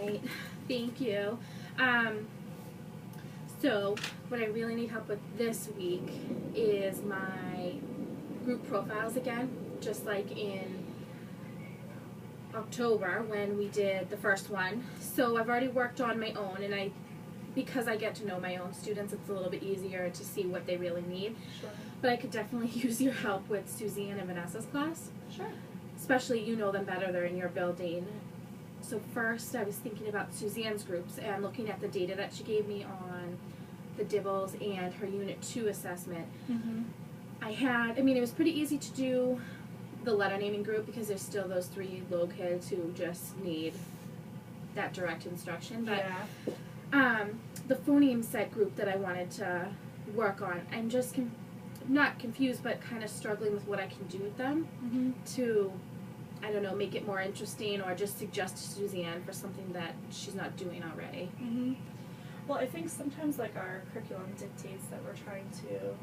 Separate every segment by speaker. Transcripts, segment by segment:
Speaker 1: right. Thank you. So what I really need help with this week is my group profiles again, just like in October when we did the first one. So I've already worked on my own, and because I get to know my own students, it's a little bit easier to see what they really need.
Speaker 2: Sure.
Speaker 1: But I could definitely use your help with Suzanne and Vanessa's class.
Speaker 2: Sure.
Speaker 1: Especially you know them better, they're in your building. So first I was thinking about Suzanne's groups and looking at the data that she gave me on the DIBELS and her Unit 2 assessment.
Speaker 2: Mm-hmm.
Speaker 1: It was pretty easy to do the letter naming group because there's still those 3 low kids who just need that direct instruction. But the phoneme set group that I wanted to work on, I'm just not confused, but kind of struggling with what I can do with them to, I don't know, make it more interesting, or just suggest to Suzanne for something that she's not doing already.
Speaker 2: Mm-hmm. Well, I think sometimes like our curriculum dictates that we're trying to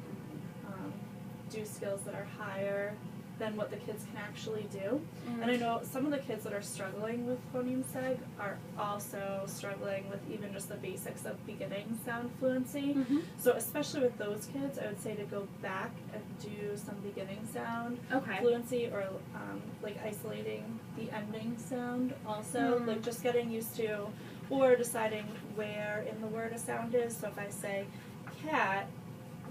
Speaker 2: do skills that are higher than what the kids can actually do. And I know some of the kids that are struggling with phoneme seg are also struggling with even just the basics of beginning sound fluency. So especially with those kids, I would say to go back and do some beginning sound fluency, or like isolating the ending sound also, like just getting used to, or deciding where in the word a sound is. So if I say cat,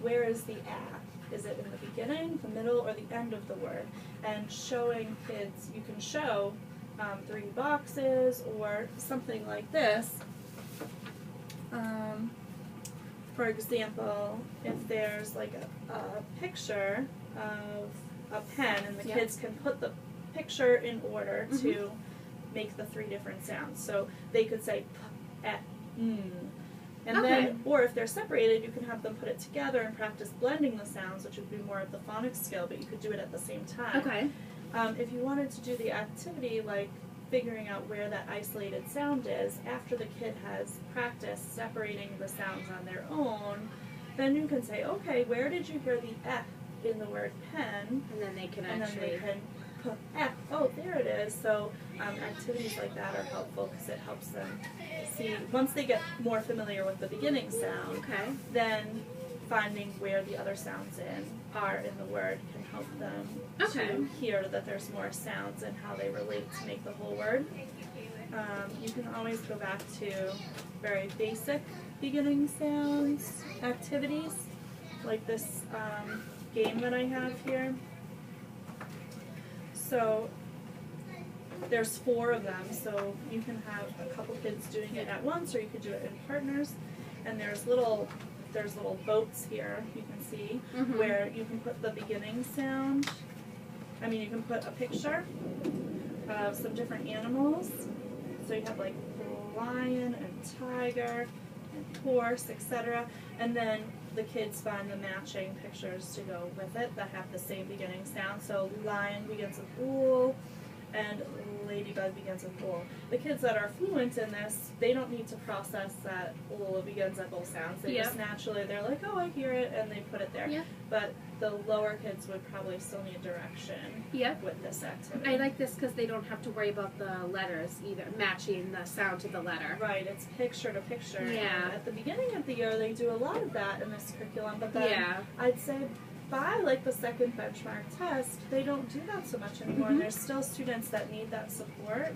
Speaker 2: where is the at? Is it in the beginning, the middle, or the end of the word? And showing kids, you can show 3 boxes or something like this. For example, if there's like a picture of a pen, and the kids can put the picture in order to make the 3 different sounds. So they could say p, at, and then, or if they're separated, you can have them put it together and practice blending the sounds, which would be more of the phonics skill, but you could do it at the same time. If you wanted to do the activity, like figuring out where that isolated sound is, after the kid has practiced separating the sounds on their own, then you can say, okay, where did you hear the F in the word pen?
Speaker 1: And then they can
Speaker 2: put F, oh, there it is. So activities like that are helpful because it helps them see, once they get more familiar with the beginning sound, then finding where the other sounds are in the word can help them to hear that there's more sounds and how they relate to make the whole word. You can always go back to very basic beginning sounds activities, like this game that I have here. So there's 4 of them, so you can have a couple kids doing it at once, or you could do it in partners. And there's little boats here, you can see, where you can put the beginning sound. You can put a picture of some different animals. So you have like lion and tiger and horse, etc. And then the kids find the matching pictures to go with it that have the same beginning sound. So lion begins with ool, and ladybug begins with ool. The kids that are fluent in this, they don't need to process that ool begins at both sounds. They just naturally, they're like, oh, I hear it, and they put it there. But the lower kids would probably still need direction with this activity.
Speaker 1: I like this because they don't have to worry about the letters either, matching the sound to the letter.
Speaker 2: Right, it's picture to picture. And at the beginning of the year, they do a lot of that in this curriculum, but then I'd say by like the second benchmark test, they don't do that so much anymore. And there's still students that need that support.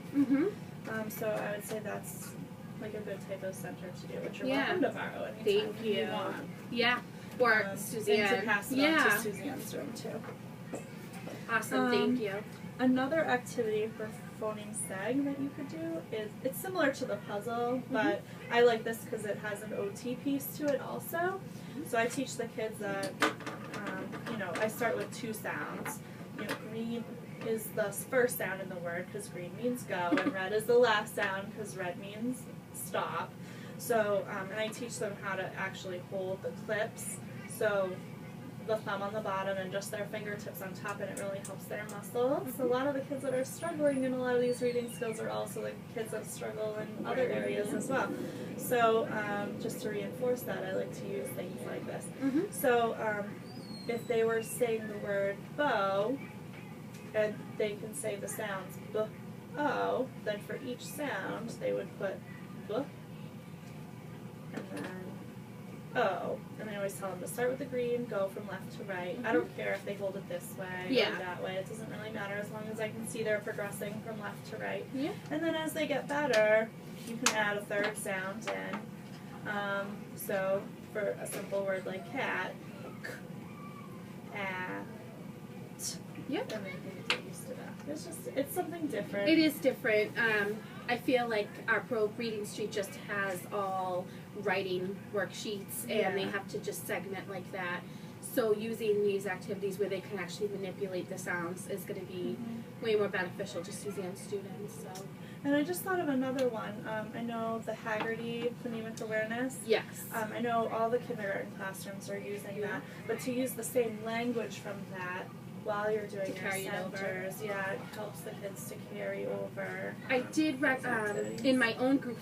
Speaker 2: So I would say that's like a good type of center to do, which you're welcome to borrow anytime you want.
Speaker 1: Or Suzanne.
Speaker 2: And to pass it on to Suzanne's room too.
Speaker 1: Awesome, thank you.
Speaker 2: Another activity for phoneme seg that you could do is, it's similar to the puzzle, but I like this because it has an OT piece to it also. So I teach the kids that, I start with 2 sounds. Green is the first sound in the word because green means go, and red is the last sound because red means stop. So, and I teach them how to actually hold the clips. So the thumb on the bottom and just their fingertips on top, and it really helps their muscles. A lot of the kids that are struggling in a lot of these reading skills are also the kids that struggle in other areas as well. So just to reinforce that, I like to use things like this. So if they were saying the word bow, and they can say the sounds b, O, then for each sound they would put B, and then O. And I always tell them to start with the green, go from left to right. I don't care if they hold it this way or that way. It doesn't really matter as long as I can see they're progressing from left to right.
Speaker 1: Yeah.
Speaker 2: And then as they get better, you can add a third sound in. So for a simple word like cat, k, at.
Speaker 1: Yep.
Speaker 2: And they can get used to that. It's something different.
Speaker 1: It is different. I feel like our Reading Street just has all writing worksheets, and they have to just segment like that. So using these activities where they can actually manipulate the sounds is going to be way more beneficial to Suzanne students. So.
Speaker 2: And I just thought of another one. I know the Haggerty Phonemic Awareness.
Speaker 1: Yes.
Speaker 2: I know all the kindergarten classrooms are using that, but to use the same language from that while you're doing your centers, it helps the kids to carry over.
Speaker 1: I did in my own group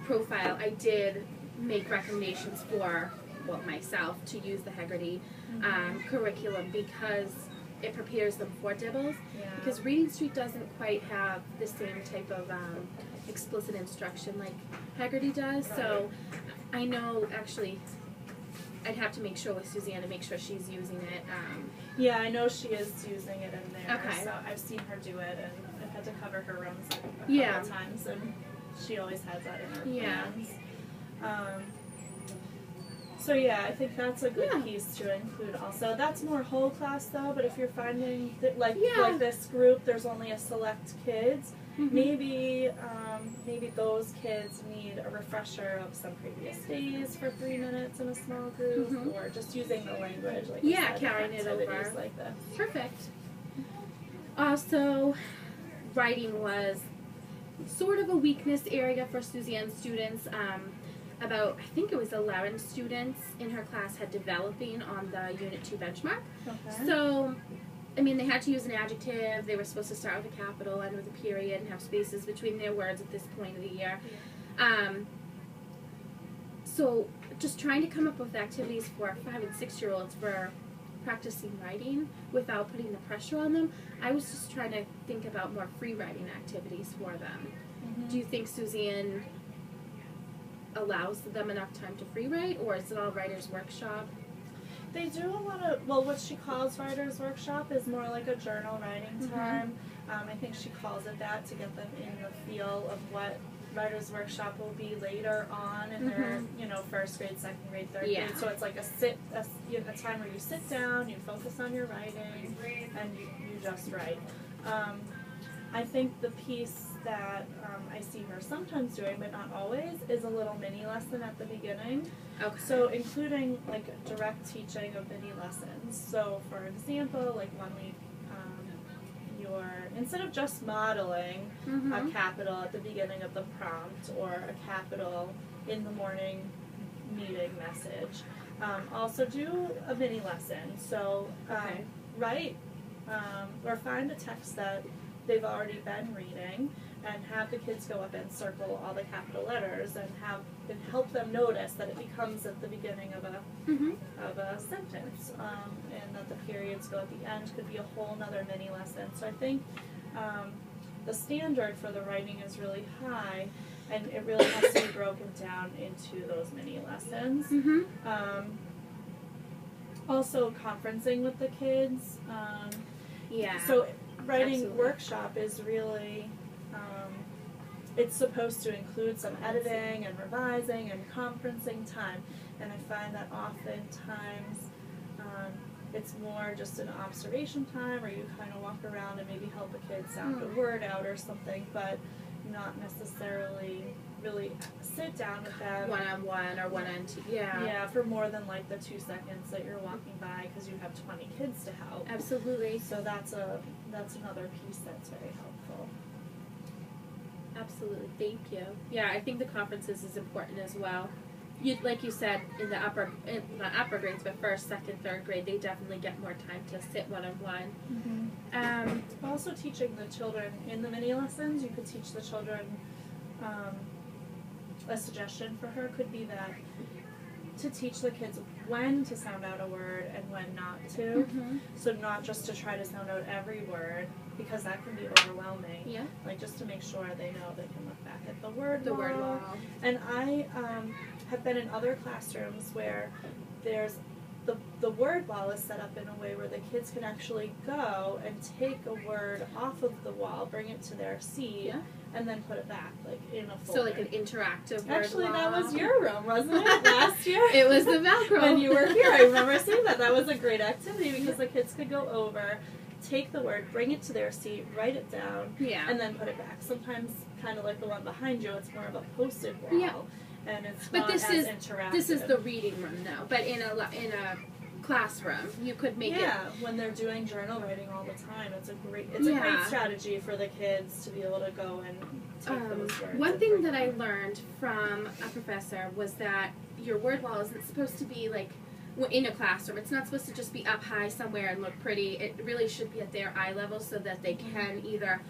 Speaker 1: profile. I did make recommendations for myself to use the Haggerty curriculum because it prepares them for DIBELS.
Speaker 2: Yeah.
Speaker 1: Because Reading Street doesn't quite have the same type of explicit instruction like Haggerty does. Right. So I know actually I'd have to make sure with Suzanne to make sure she's using it.
Speaker 2: Yeah, I know she is using it in there.
Speaker 1: Okay.
Speaker 2: So I've seen her do it, and I've had to cover her rooms a couple times, and she always has that in her plans. So yeah, I think that's a good piece to include also. That's more whole class though, but if you're finding that like this group, there's only a select kids, maybe those kids need a refresher of some previous days for 3 minutes in a small group, or just using the language like
Speaker 1: carrying it over
Speaker 2: like this.
Speaker 1: Perfect. Also, writing was sort of a weakness area for Suzanne students. About, I think it was 11 students in her class had developing on the Unit 2 benchmark. Okay. So, I mean, they had to use an adjective. They were supposed to start with a capital, end with a period, and have spaces between their words at this point of the year. Yeah. So, just trying to come up with activities for 5- and 6-year-olds for practicing writing without putting the pressure on them. I was just trying to think about more free writing activities for them. Do you think Suzanne allows them enough time to free write, or is it all writer's workshop?
Speaker 2: They do a lot of, what she calls writer's workshop is more like a journal writing time. I think she calls it that to get them in the feel of what writer's workshop will be later on in their, first grade, second grade, third grade. So it's like a time where you sit down, you focus on your writing, and you just write. I think the piece that I see her sometimes doing, but not always, is a little mini lesson at the beginning. Okay. So including like direct teaching of mini lessons. So for example, like 1 week, instead of just modeling a capital at the beginning of the prompt or a capital in the morning meeting message, also do a mini lesson. So write or find a text that they've already been reading and have the kids go up and circle all the capital letters and help them notice that it becomes at the beginning of a sentence, and that the periods go at the end could be a whole nother mini lesson. So I think the standard for the writing is really high, and it really has to be broken down into those mini lessons. Also conferencing with the kids. So writing workshop is really, it's supposed to include some editing and revising and conferencing time, and I find that oftentimes it's more just an observation time where you kind of walk around and maybe help a kid sound a word out or something, but not necessarily really sit down with them
Speaker 1: one-on-one or one-on-two.
Speaker 2: For more than like the 2 seconds that you're walking by, because you have 20 kids to help.
Speaker 1: Absolutely.
Speaker 2: So that's another piece that's very helpful.
Speaker 1: Absolutely. Thank you. Yeah, I think the conferences is important as well. Like you said, in the upper grades, but first, second, third grade, they definitely get more time to sit one-on-one.
Speaker 2: Also teaching the children in the mini lessons, you could teach the children, a suggestion for her could be that to teach the kids when to sound out a word and when not to.
Speaker 1: Mm-hmm.
Speaker 2: So not just to try to sound out every word, because that can be overwhelming.
Speaker 1: Yeah.
Speaker 2: Like, just to make sure they know they can look back at the word
Speaker 1: The
Speaker 2: wall.
Speaker 1: word wall.
Speaker 2: And I have been in other classrooms where there's the word wall is set up in a way where the kids can actually go and take a word off of the wall, bring it to their seat,
Speaker 1: Yeah.
Speaker 2: and then put it back, like, in a folder.
Speaker 1: So like an interactive word
Speaker 2: Actually,
Speaker 1: wall.
Speaker 2: that was your room, wasn't it, last year?
Speaker 1: It was the Velcro.
Speaker 2: When you were here, I remember seeing that. That was a great activity because the kids could go over, take the word, bring it to their seat, write it down,
Speaker 1: Yeah.
Speaker 2: and then put it back. Sometimes, kind of like the one behind you, it's more of a posted wall,
Speaker 1: Yeah.
Speaker 2: and it's
Speaker 1: But
Speaker 2: not
Speaker 1: this
Speaker 2: as
Speaker 1: is
Speaker 2: interactive.
Speaker 1: This is the reading room though. But in a classroom, you could make it.
Speaker 2: Yeah, when they're doing journal writing all the time, it's a great
Speaker 1: Yeah.
Speaker 2: strategy for the kids to be able to go and take those words.
Speaker 1: One
Speaker 2: and
Speaker 1: thing
Speaker 2: bring
Speaker 1: that I
Speaker 2: them.
Speaker 1: learned from a professor was that your word wall isn't supposed to be like in a classroom. It's not supposed to just be up high somewhere and look pretty. It really should be at their eye level so that they can either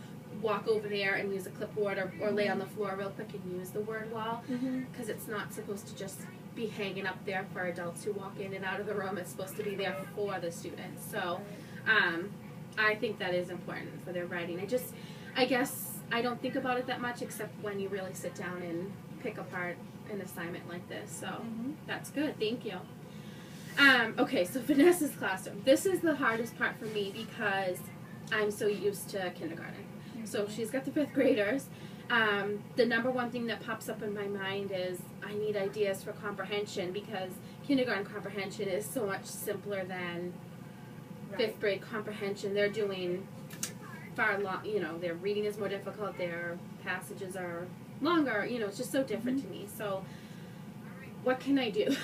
Speaker 1: walk over there and use a clipboard or lay on the floor real quick and use the word wall, because it's not supposed to just be hanging up there for adults who walk in and out of the room. It's supposed to be there for the students. So I think that is important for their writing. I guess I don't think about it that much except when you really sit down and pick apart an assignment like this. So that's good. Thank you. Okay, so Vanessa's classroom. This is the hardest part for me because I'm so used to kindergarten. So she's got the 5th graders. The number one thing that pops up in my mind is I need ideas for comprehension, because kindergarten comprehension is so much simpler than 5th grade comprehension. They're doing far long, their reading is more difficult, their passages are longer, it's just so different to me. So what can I do?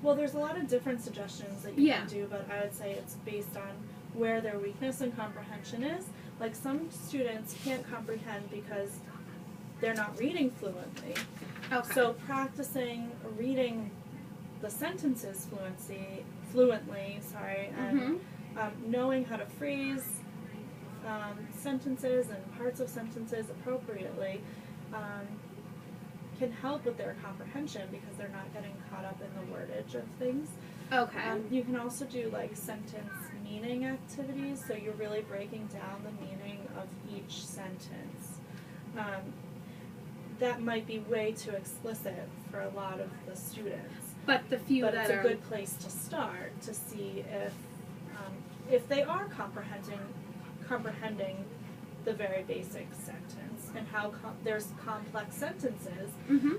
Speaker 2: Well, there's a lot of different suggestions that you can do, but I would say it's based on where their weakness in comprehension is. Like, some students can't comprehend because they're not reading fluently.
Speaker 1: Okay.
Speaker 2: So practicing reading the sentences fluently, and knowing how to phrase sentences and parts of sentences appropriately can help with their comprehension because they're not getting caught up in the wordage of things.
Speaker 1: Okay.
Speaker 2: You can also do like sentence meaning activities, so you're really breaking down the meaning of each sentence. That might be way too explicit for a lot of the students.
Speaker 1: But the few
Speaker 2: but
Speaker 1: that
Speaker 2: it's a good place to start to see if they are comprehending the very basic sentence and how there's complex sentences.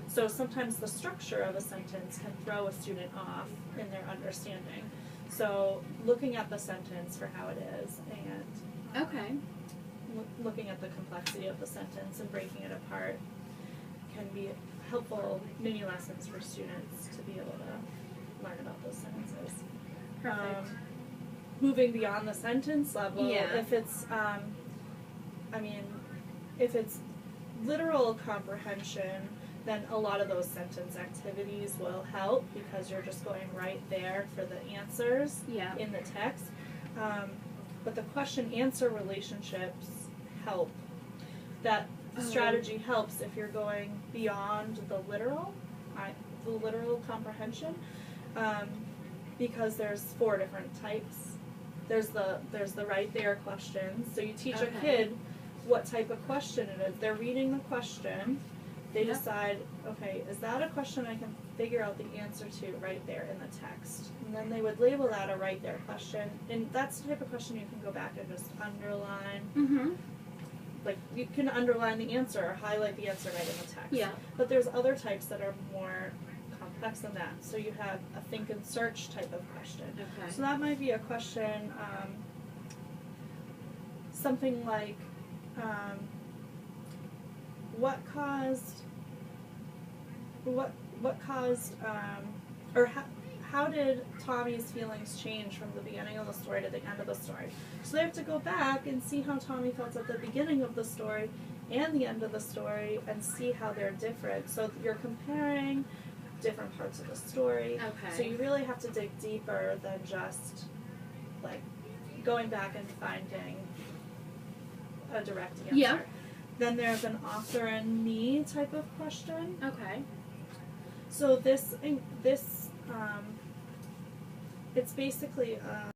Speaker 2: So sometimes the structure of a sentence can throw a student off in their understanding. So looking at the sentence for how it is and looking at the complexity of the sentence and breaking it apart can be helpful mini lessons for students to be able to learn about those sentences.
Speaker 1: Perfect.
Speaker 2: Moving beyond the sentence level, if it's if it's literal comprehension, then a lot of those sentence activities will help because you're just going right there for the answers in the text. But the question-answer relationships help. That strategy helps if you're going beyond the literal comprehension, because there's 4 different types. There's the right there questions. So you teach a kid what type of question it is. They're reading the question. They decide, okay, is that a question I can figure out the answer to right there in the text? And then they would label that a right there question. And that's the type of question you can go back and just underline. Like, you can underline the answer or highlight the answer right in the text. But there's other types that are more complex than that. So you have a think and search type of question. So that might be a question, something like, how did Tommy's feelings change from the beginning of the story to the end of the story? So they have to go back and see how Tommy felt at the beginning of the story and the end of the story and see how they're different. So you're comparing different parts of the story. So you really have to dig deeper than just like going back and finding a direct answer. Then there's an author and me type of question. So this it's basically